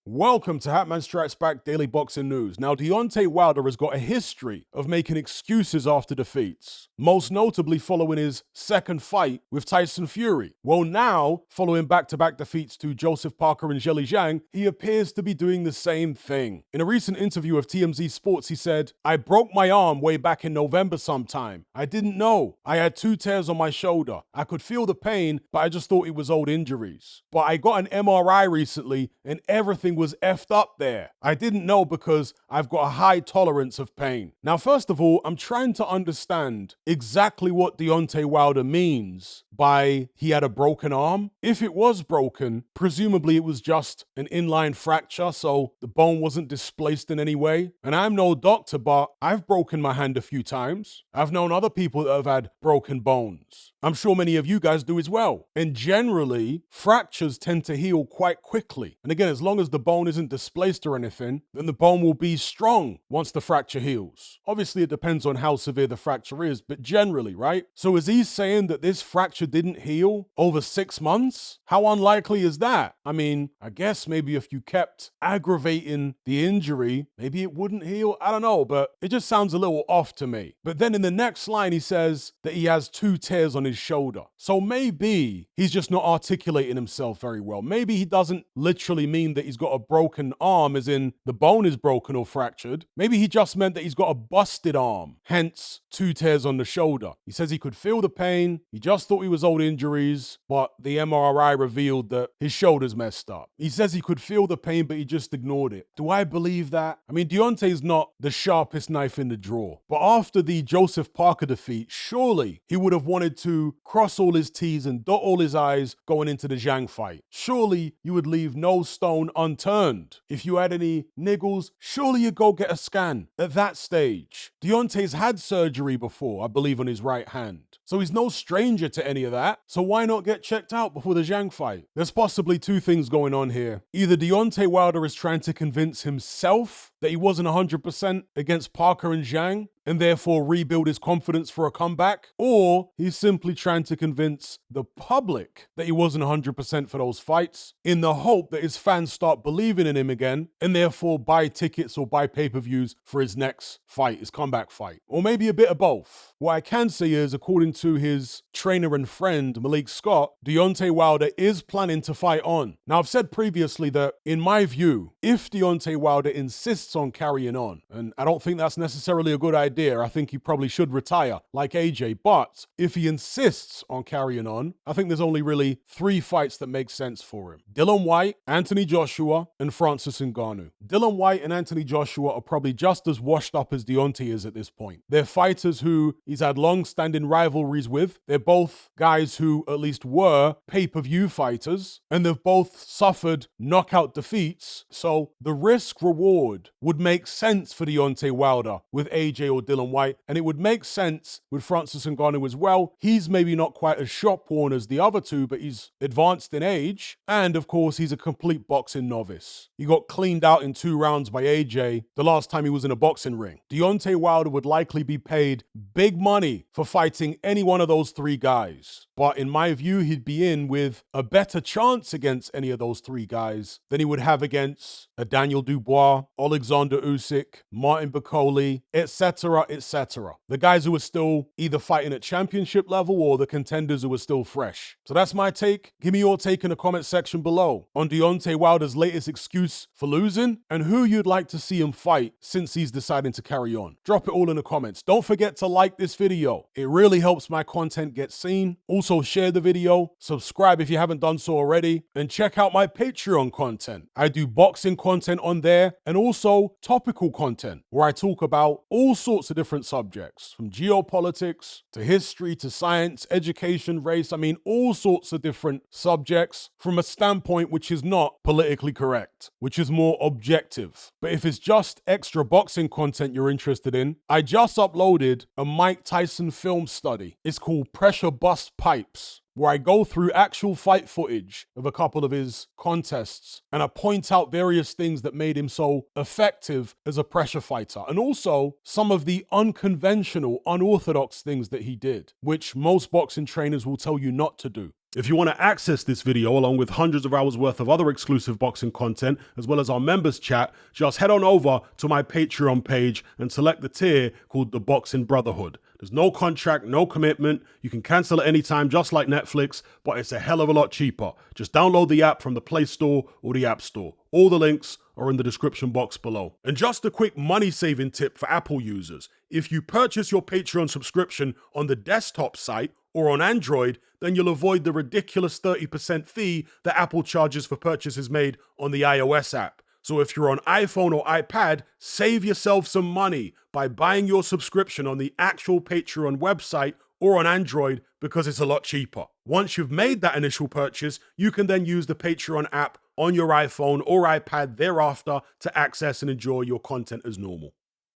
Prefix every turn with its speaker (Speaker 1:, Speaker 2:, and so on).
Speaker 1: Welcome to Hatman Strikes Back Daily Boxing News. Now, Deontay Wilder has got a history of making excuses after defeats, most notably following his second fight with Tyson Fury. Well, now, following back-to-back defeats to Joseph Parker and Zhilei Zhang, he appears to be doing the same thing. In a recent interview with TMZ Sports, he said, "I broke my arm way back in November sometime. I didn't know. I had 2 tears on my shoulder. I could feel the pain, but I just thought it was old injuries. But I got an MRI recently and everything was effed up there. I didn't know because I've got a high tolerance of pain." Now, first of all, I'm trying to understand exactly what Deontay Wilder means by he had a broken arm. If it was broken, presumably it was just an inline fracture, so the bone wasn't displaced in any way. And I'm no doctor, but I've broken my hand a few times. I've known other people that have had broken bones. I'm sure many of you guys do as well. And generally, fractures tend to heal quite quickly. And again, as long as the bone isn't displaced or anything, then the bone will be strong once the fracture heals. Obviously, it depends on how severe the fracture is, but generally, right? So is he saying that this fracture didn't heal over 6 months? How unlikely is that? I mean, I guess maybe if you kept aggravating the injury, maybe it wouldn't heal. I don't know, but it just sounds a little off to me. But then in the next line, he says that he has 2 tears on his shoulder. So maybe he's just not articulating himself very well. Maybe he doesn't literally mean that he's got a broken arm, as in the bone is broken or fractured. Maybe he just meant that he's got a busted arm, hence 2 tears on the shoulder. He says he could feel the pain. He just thought he was old injuries, but the MRI revealed that his shoulder's messed up. He says he could feel the pain, but he just ignored it. Do I believe that? I mean, Deontay's not the sharpest knife in the drawer, but after the Joseph Parker defeat, surely he would have wanted to cross all his T's and dot all his I's going into the Zhang fight. Surely you would leave no stone unturned. If you had any niggles, surely you'd go get a scan. At that stage, Deontay's had surgery before, I believe, on his right hand. So he's no stranger to any of that. So why not get checked out before the Zhang fight? There's possibly 2 things going on here. Either Deontay Wilder is trying to convince himself that he wasn't 100% against Parker and Zhang, and therefore rebuild his confidence for a comeback, or he's simply trying to convince the public that he wasn't 100% for those fights in the hope that his fans start believing in him again and therefore buy tickets or buy pay-per-views for his next fight, his comeback fight. Or maybe a bit of both. What I can say is, according to his trainer and friend, Malik Scott, Deontay Wilder is planning to fight on. Now, I've said previously that, in my view, if Deontay Wilder insists on carrying on, and I don't think that's necessarily a good idea, I think he probably should retire, like AJ. But if he insists on carrying on, I think there's only really 3 fights that make sense for him: Dillian Whyte, Anthony Joshua, and Francis Ngannou. Dillian Whyte and Anthony Joshua are probably just as washed up as Deontay is at this point. They're fighters who he's had long-standing rivalries with. They're both guys who at least were pay-per-view fighters, and they've both suffered knockout defeats. So the risk-reward would make sense for Deontay Wilder with AJ or Dillian Whyte, and it would make sense with Francis Ngannou as well. He's maybe not quite as shot-worn as the other 2, but he's advanced in age, and of course he's a complete boxing novice. He got cleaned out in 2 rounds by AJ the last time he was in a boxing ring. Deontay Wilder would likely be paid big money for fighting any one of those 3 guys, but in my view, he'd be in with a better chance against any of those 3 guys than he would have against a Daniel Dubois, Alexander Usyk, Martin Bakole, etc., etc. The guys who are still either fighting at championship level or the contenders who are still fresh. So that's my take. Give me your take in the comment section below on Deontay Wilder's latest excuse for losing and who you'd like to see him fight since he's deciding to carry on. Drop it all in the comments. Don't forget to like this video. It really helps my content get seen. Also, share the video, subscribe if you haven't done so already, and check out my Patreon content. I do boxing content on there and also topical content where I talk about all sorts of different subjects, from geopolitics to history to science, education, race. I mean, all sorts of different subjects from a standpoint which is not politically correct, which is more objective. But if it's just extra boxing content you're interested in, I just uploaded a Mike Tyson film study. It's called Pressure Bust Pipes, where I go through actual fight footage of a couple of his contests and I point out various things that made him so effective as a pressure fighter, and also some of the unconventional, unorthodox things that he did, which most boxing trainers will tell you not to do. If you want to access this video along with hundreds of hours worth of other exclusive boxing content, as well as our members chat, just head on over to my Patreon page and select the tier called the Boxing Brotherhood. There's no contract, no commitment. You can cancel at any time, just like Netflix, but it's a hell of a lot cheaper. Just download the app from the Play Store or the App Store. All the links are in the description box below. And just a quick money-saving tip for Apple users. If you purchase your Patreon subscription on the desktop site or on Android, then you'll avoid the ridiculous 30% fee that Apple charges for purchases made on the iOS app. So if you're on iPhone or iPad, save yourself some money by buying your subscription on the actual Patreon website or on Android because it's a lot cheaper. Once you've made that initial purchase, you can then use the Patreon app on your iPhone or iPad thereafter to access and enjoy your content as normal.